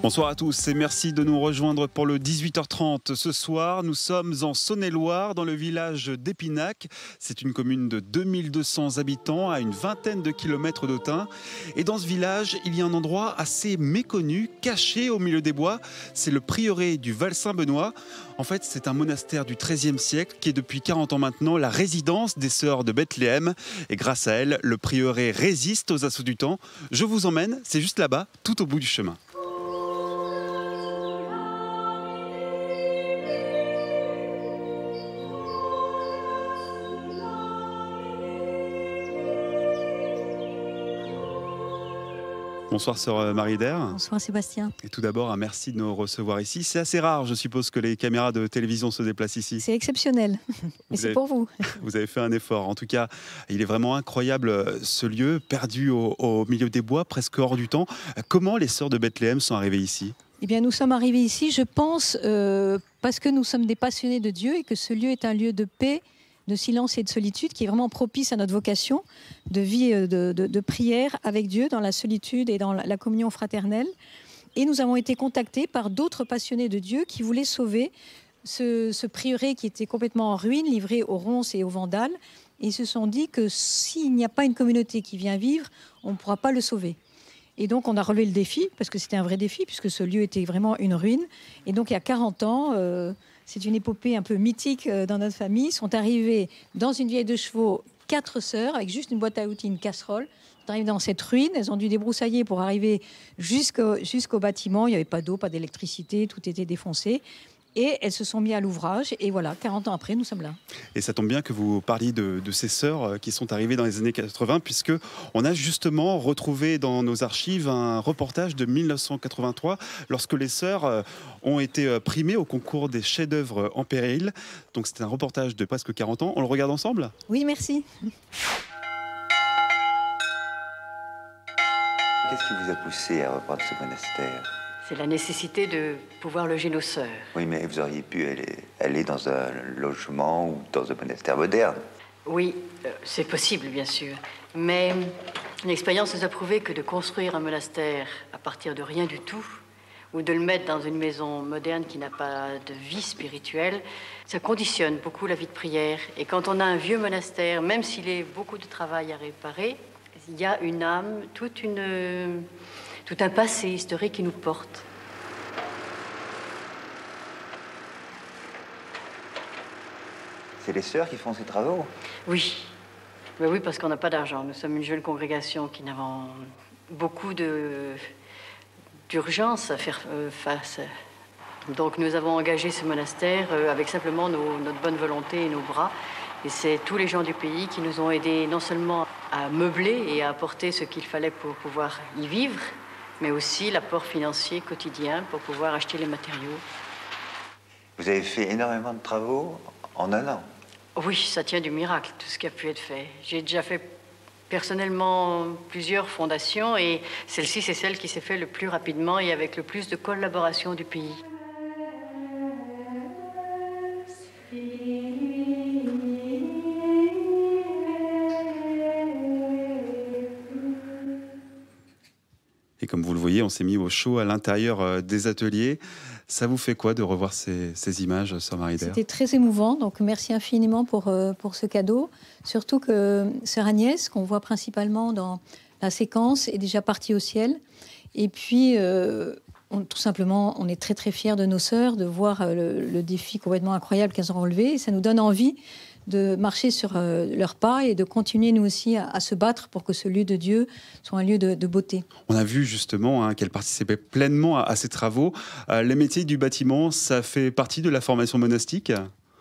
Bonsoir à tous et merci de nous rejoindre pour le 18h30. Ce soir, nous sommes en Saône-et-Loire, dans le village d'Épinac. C'est une commune de 2200 habitants, à une vingtaine de kilomètres d'Autun. Et dans ce village, il y a un endroit assez méconnu, caché au milieu des bois. C'est le prieuré du Val-Saint-Benoît. En fait, c'est un monastère du XIIIe siècle qui est depuis 40 ans maintenant la résidence des sœurs de Bethléem. Et grâce à elle, le prieuré résiste aux assauts du temps. Je vous emmène, c'est juste là-bas, tout au bout du chemin. Bonsoir sœur Marie-Daire. Bonsoir Sébastien. Et tout d'abord, un merci de nous recevoir ici. C'est assez rare, je suppose, que les caméras de télévision se déplacent ici. C'est exceptionnel, mais c'est pour vous. Vous avez fait un effort. En tout cas, il est vraiment incroyable ce lieu, perdu au milieu des bois, presque hors du temps. Comment les sœurs de Bethléem sont arrivées ici ? Eh bien, nous sommes arrivés ici, je pense, parce que nous sommes des passionnés de Dieu et que ce lieu est un lieu de paix, de silence et de solitude qui est vraiment propice à notre vocation de vie de prière avec Dieu dans la solitude et dans la communion fraternelle. Et nous avons été contactés par d'autres passionnés de Dieu qui voulaient sauver ce prieuré qui était complètement en ruine, livré aux ronces et aux vandales. Et ils se sont dit que s'il n'y a pas une communauté qui vient vivre, on ne pourra pas le sauver. Et donc on a relevé le défi, parce que c'était un vrai défi, puisque ce lieu était vraiment une ruine. Et donc il y a 40 ans... c'est une épopée un peu mythique dans notre famille. Sont arrivées dans une vieille de chevaux 4 sœurs avec juste une boîte à outils, une casserole. Sont arrivées dans cette ruine. Elles ont dû débroussailler pour arriver jusqu'au bâtiment. Il n'y avait pas d'eau, pas d'électricité, tout était défoncé. Et elles se sont mises à l'ouvrage. Et voilà, 40 ans après, nous sommes là. Et ça tombe bien que vous parliez de ces sœurs qui sont arrivées dans les années 80, puisque on a justement retrouvé dans nos archives un reportage de 1983, lorsque les sœurs ont été primées au concours des chefs-d'œuvre en péril. Donc c'était un reportage de presque 40 ans. On le regarde ensemble ? Oui, merci. Qu'est-ce qui vous a poussé à reprendre ce monastère ? C'est la nécessité de pouvoir loger nos sœurs. Oui, mais vous auriez pu aller dans un logement ou dans un monastère moderne. Oui, c'est possible, bien sûr. Mais l'expérience nous a prouvé que de construire un monastère à partir de rien du tout, ou de le mettre dans une maison moderne qui n'a pas de vie spirituelle, ça conditionne beaucoup la vie de prière. Et quand on a un vieux monastère, même s'il est beaucoup de travail à réparer, il y a une âme, tout un passé historique qui nous porte. C'est les sœurs qui font ces travaux ? Oui. Ben oui, parce qu'on n'a pas d'argent. Nous sommes une jeune congrégation qui n'avons beaucoup d'urgence à faire face. Donc nous avons engagé ce monastère avec simplement notre bonne volonté et nos bras. Et c'est tous les gens du pays qui nous ont aidés non seulement à meubler et à apporter ce qu'il fallait pour pouvoir y vivre, mais aussi l'apport financier quotidien pour pouvoir acheter les matériaux. Vous avez fait énormément de travaux en un an ? Oui, ça tient du miracle, tout ce qui a pu être fait. J'ai déjà fait personnellement plusieurs fondations et celle-ci, c'est celle qui s'est faite le plus rapidement et avec le plus de collaboration du pays. Et comme vous le voyez, on s'est mis au chaud à l'intérieur des ateliers. Ça vous fait quoi de revoir ces images, sœur Marie-Daire ? C'était très émouvant, donc merci infiniment pour ce cadeau. Surtout que sœur Agnès, qu'on voit principalement dans la séquence, est déjà partie au ciel. Et puis, tout simplement, on est très très fiers de nos sœurs, de voir le défi complètement incroyable qu'elles ont relevé. Et ça nous donne envie de marcher sur leurs pas et de continuer nous aussi à se battre pour que ce lieu de Dieu soit un lieu de beauté. On a vu justement qu'elle participait pleinement à ces travaux. Les métiers du bâtiment, ça fait partie de la formation monastique ?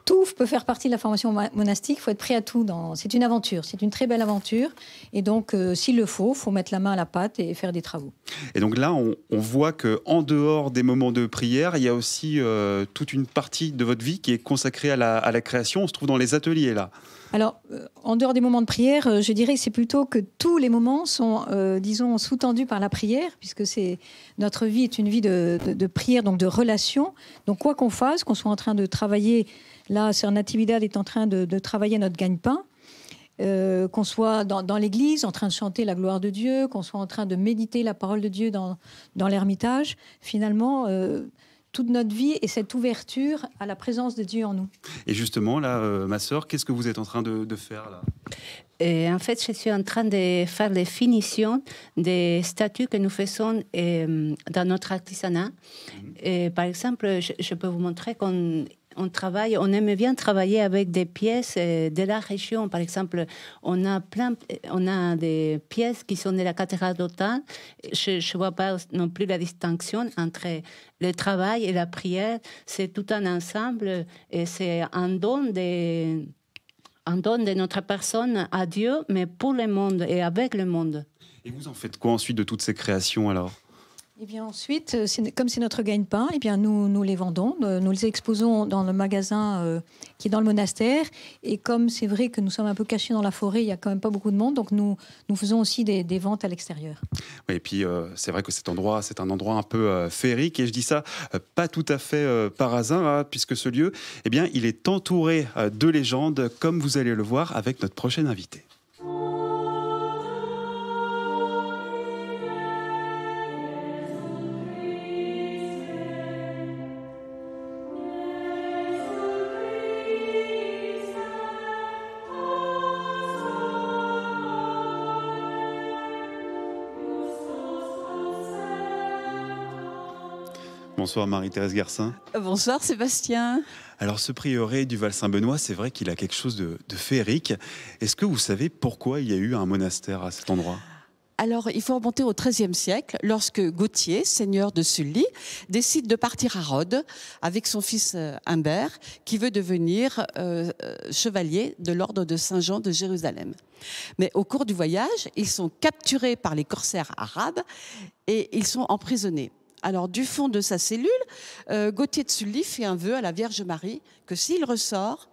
Tout peut faire partie de la formation monastique, il faut être prêt à tout. C'est une aventure, c'est une très belle aventure. Et donc, s'il le faut mettre la main à la pâte et faire des travaux. Et donc là, on voit qu'en dehors des moments de prière, il y a aussi toute une partie de votre vie qui est consacrée à la création. On se trouve dans les ateliers, là. Alors, en dehors des moments de prière, je dirais que c'est plutôt que tous les moments sont, disons, sous-tendus par la prière, puisque notre vie est une vie de prière, donc de relation. Donc, quoi qu'on fasse, qu'on soit en train de travailler, là, Sœur Natividad est en train de travailler notre gagne-pain, qu'on soit dans l'église en train de chanter la gloire de Dieu, qu'on soit en train de méditer la parole de Dieu dans l'ermitage, finalement, toute notre vie est cette ouverture à la présence de Dieu en nous. Et justement, là, ma sœur, qu'est-ce que vous êtes en train de faire là ? Et en fait, je suis en train de faire les finitions des statues que nous faisons dans notre artisanat. Et par exemple, je peux vous montrer qu'on aime bien travailler avec des pièces de la région. Par exemple, on a des pièces qui sont de la cathédrale d'Autun. Je ne vois pas non plus la distinction entre le travail et la prière. C'est tout un ensemble et c'est un don de notre personne à Dieu, mais pour le monde et avec le monde. Et vous en faites quoi ensuite de toutes ces créations alors ? Et bien ensuite, comme c'est notre gagne-pain, et bien nous les vendons, nous les exposons dans le magasin qui est dans le monastère. Et comme c'est vrai que nous sommes un peu cachés dans la forêt, il n'y a quand même pas beaucoup de monde, donc nous faisons aussi des ventes à l'extérieur. Oui, et puis c'est vrai que c'est un endroit un peu féerique, et je dis ça pas tout à fait par hasard, hein, puisque ce lieu, eh bien, il est entouré de légendes, comme vous allez le voir avec notre prochaine invitée. Bonsoir Marie-Thérèse Garcin. Bonsoir Sébastien. Alors ce prieuré du Val-Saint-Benoît, c'est vrai qu'il a quelque chose de féerique. Est-ce que vous savez pourquoi il y a eu un monastère à cet endroit ? Alors, il faut remonter au XIIIe siècle, lorsque Gauthier, seigneur de Sully, décide de partir à Rhodes avec son fils Humbert, qui veut devenir chevalier de l'ordre de Saint-Jean de Jérusalem. Mais au cours du voyage, ils sont capturés par les corsaires arabes et ils sont emprisonnés. Alors, du fond de sa cellule, Gauthier de Sully fait un vœu à la Vierge Marie que s'il ressort,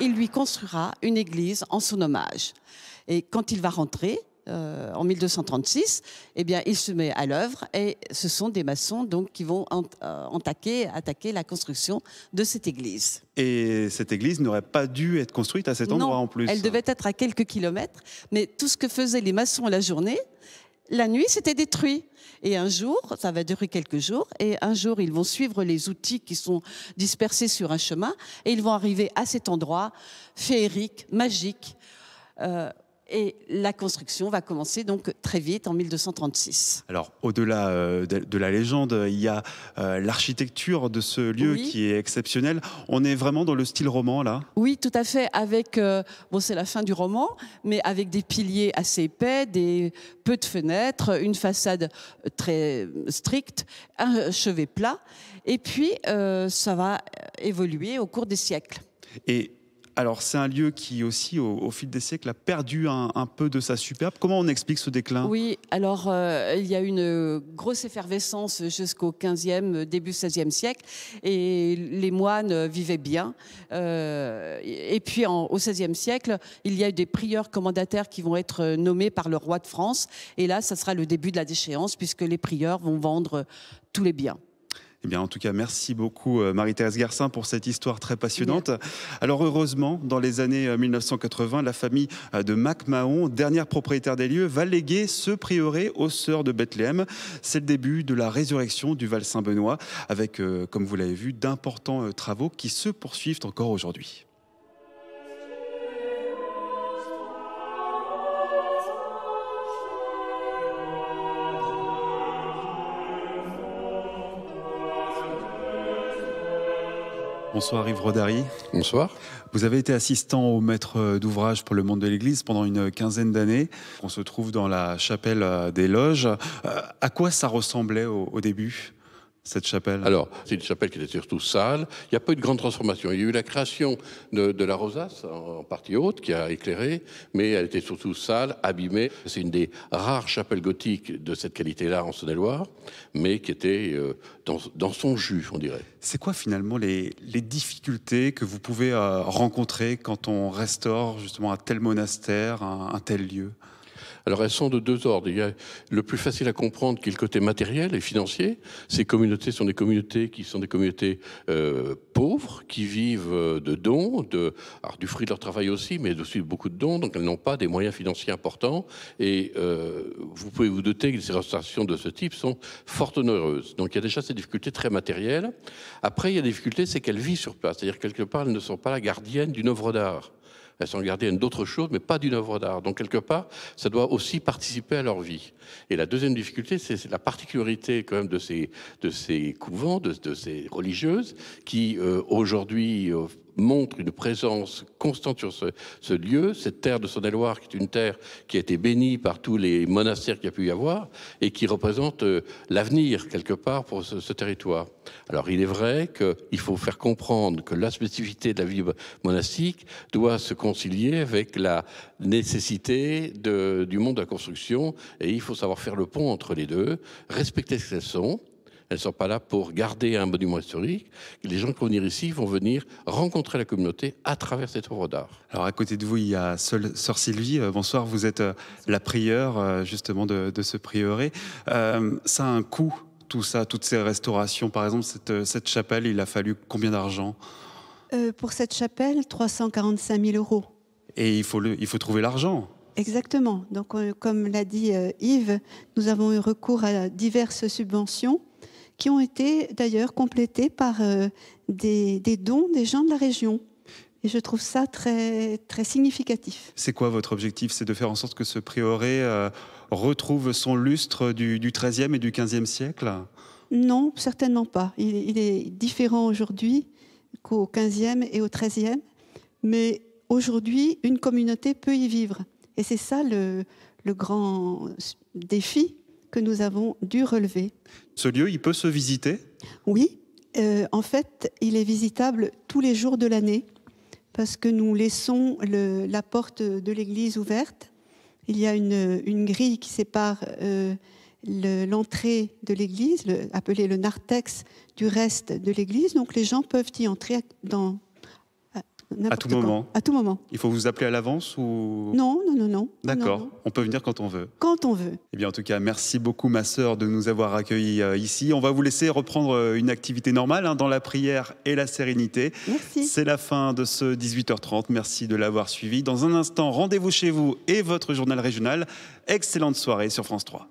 il lui construira une église en son hommage. Et quand il va rentrer, en 1236, eh bien, il se met à l'œuvre et ce sont des maçons donc, qui vont attaquer la construction de cette église. Et cette église n'aurait pas dû être construite à cet endroit en plus. Elle devait être à quelques kilomètres, mais tout ce que faisaient les maçons la journée, la nuit, c'était détruit. Et un jour, ça va durer quelques jours, et un jour, ils vont suivre les outils qui sont dispersés sur un chemin, et ils vont arriver à cet endroit féerique, magique. Et la construction va commencer donc très vite, en 1236. Alors, au-delà de la légende, il y a l'architecture de ce lieu qui est exceptionnelle. On est vraiment dans le style roman, là ? Oui, tout à fait. Avec, c'est la fin du roman, mais avec des piliers assez épais, peu de fenêtres, une façade très stricte, un chevet plat. Et puis, ça va évoluer au cours des siècles. Et alors, c'est un lieu qui aussi, au fil des siècles, a perdu un peu de sa superbe. Comment on explique ce déclin ? Oui, alors il y a une grosse effervescence jusqu'au 15e, début 16e siècle, et les moines vivaient bien. Et puis au 16e siècle, il y a eu des prieurs commendataires qui vont être nommés par le roi de France. Et là, ça sera le début de la déchéance, puisque les prieurs vont vendre tous les biens. Eh bien, en tout cas, merci beaucoup Marie-Thérèse Garcin pour cette histoire très passionnante. Bien. Alors heureusement, dans les années 1980, la famille de Mac-Mahon, dernière propriétaire des lieux, va léguer ce prieuré aux Sœurs de Bethléem. C'est le début de la résurrection du Val-Saint-Benoît avec, comme vous l'avez vu, d'importants travaux qui se poursuivent encore aujourd'hui. Bonsoir Yves Rodari. Bonsoir. Vous avez été assistant au maître d'ouvrage pour le monde de l'Église pendant une quinzaine d'années. On se trouve dans la chapelle des Loges. À quoi ça ressemblait au début, cette chapelle ? Alors, c'est une chapelle qui était surtout sale. Il n'y a pas eu de grande transformation. Il y a eu la création de la rosace, en partie haute, qui a éclairé, mais elle était surtout sale, abîmée. C'est une des rares chapelles gothiques de cette qualité-là en Saône-et-Loire, mais qui était dans son jus, on dirait. C'est quoi finalement les difficultés que vous pouvez rencontrer quand on restaure justement un tel monastère, un tel lieu ? Alors elles sont de deux ordres. Il y a le plus facile à comprendre qui est le côté matériel et financier. Ces communautés sont des communautés qui sont des communautés pauvres, qui vivent de dons, alors du fruit de leur travail aussi, mais aussi beaucoup de dons, donc elles n'ont pas des moyens financiers importants. Et vous pouvez vous douter que ces restaurations de ce type sont fort onéreuses. Donc il y a déjà ces difficultés très matérielles. Après, il y a des difficultés, c'est qu'elles vivent sur place. C'est-à-dire quelque part, elles ne sont pas la gardienne d'une œuvre d'art. Elles sont gardiennes d'autres choses, mais pas d'une œuvre d'art. Donc, quelque part, ça doit aussi participer à leur vie. Et la deuxième difficulté, c'est la particularité quand même de ces couvents, de ces religieuses, qui aujourd'hui montrent une présence constante sur ce lieu, cette terre de Saône-et-Loire, qui est une terre qui a été bénie par tous les monastères qu'il y a pu y avoir, et qui représente l'avenir, quelque part, pour ce territoire. Alors, il est vrai qu'il faut faire comprendre que la spécificité de la vie monastique doit se concilier avec la nécessité du monde de la construction, et il faut savoir faire le pont entre les deux, respecter ce qu'elles sont. Elles ne sont pas là pour garder un monument historique. Les gens qui vont venir ici vont venir rencontrer la communauté à travers cette œuvre d'art. Alors à côté de vous, il y a Sœur Sylvie. Bonsoir, vous êtes la prieure justement de ce prieuré. Ça a un coût, tout ça, toutes ces restaurations. Par exemple, cette chapelle, il a fallu combien d'argent? Pour cette chapelle, 345 000 €. Et il faut trouver l'argent. Exactement. Donc, comme l'a dit Yves, nous avons eu recours à diverses subventions qui ont été d'ailleurs complétées par des dons des gens de la région. Et je trouve ça très, très significatif. C'est quoi votre objectif? C'est de faire en sorte que ce prieuré retrouve son lustre du XIIIe et du XVe siècle? Non, certainement pas. Il est différent aujourd'hui qu'au XVe et au XIIIe. Mais aujourd'hui, une communauté peut y vivre. Et c'est ça le grand défi que nous avons dû relever. Ce lieu, il peut se visiter? Oui, en fait, il est visitable tous les jours de l'année parce que nous laissons la porte de l'église ouverte. Il y a une grille qui sépare l'entrée de l'église, appelée le narthex, du reste de l'église. Donc les gens peuvent y entrer à tout moment. À tout moment. Il faut vous appeler à l'avance ou... Non. D'accord, non. On peut venir quand on veut. Quand on veut. Eh bien, en tout cas, merci beaucoup, ma sœur, de nous avoir accueillis ici. On va vous laisser reprendre une activité normale dans la prière et la sérénité. Merci. C'est la fin de ce 18h30. Merci de l'avoir suivi. Dans un instant, rendez-vous chez vous et votre journal régional. Excellente soirée sur France 3.